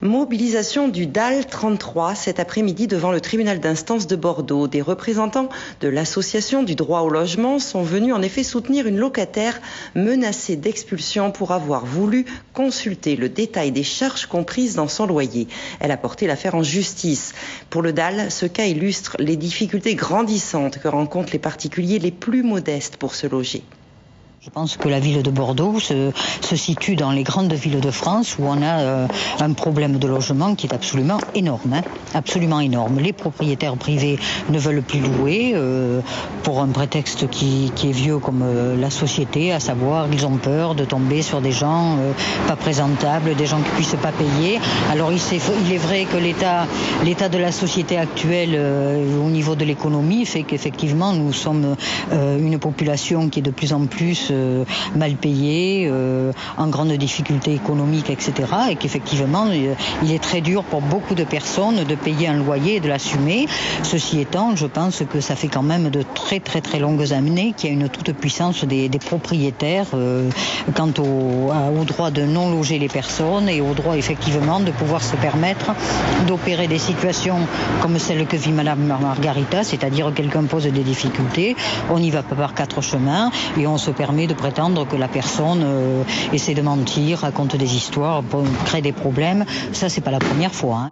Mobilisation du DAL 33 cet après-midi devant le tribunal d'instance de Bordeaux. Des représentants de l'association du droit au logement sont venus en effet soutenir une locataire menacée d'expulsion pour avoir voulu consulter le détail des charges comprises dans son loyer. Elle a porté l'affaire en justice. Pour le DAL, ce cas illustre les difficultés grandissantes que rencontrent les particuliers les plus modestes pour se loger. Je pense que la ville de Bordeaux se situe dans les grandes villes de France où on a un problème de logement qui est absolument énorme. Absolument énorme. Les propriétaires privés ne veulent plus louer pour un prétexte qui est vieux comme la société, à savoir ils ont peur de tomber sur des gens pas présentables, des gens qui ne puissent pas payer. Alors il est vrai que l'état de la société actuelle au niveau de l'économie fait qu'effectivement nous sommes une population qui est de plus en plus mal payés, en grande difficulté économique, etc. Et qu'effectivement, il est très dur pour beaucoup de personnes de payer un loyer et de l'assumer. Ceci étant, je pense que ça fait quand même de très très très longues années qu'il y a une toute-puissance des propriétaires quant au droit de non loger les personnes et au droit effectivement de pouvoir se permettre d'opérer des situations comme celle que vit Madame Margarita, c'est-à-dire quelqu'un pose des difficultés, on n'y va pas par quatre chemins et on se permet de prétendre que la personne essaie de mentir, raconte des histoires, crée des problèmes. Ça, c'est pas la première fois.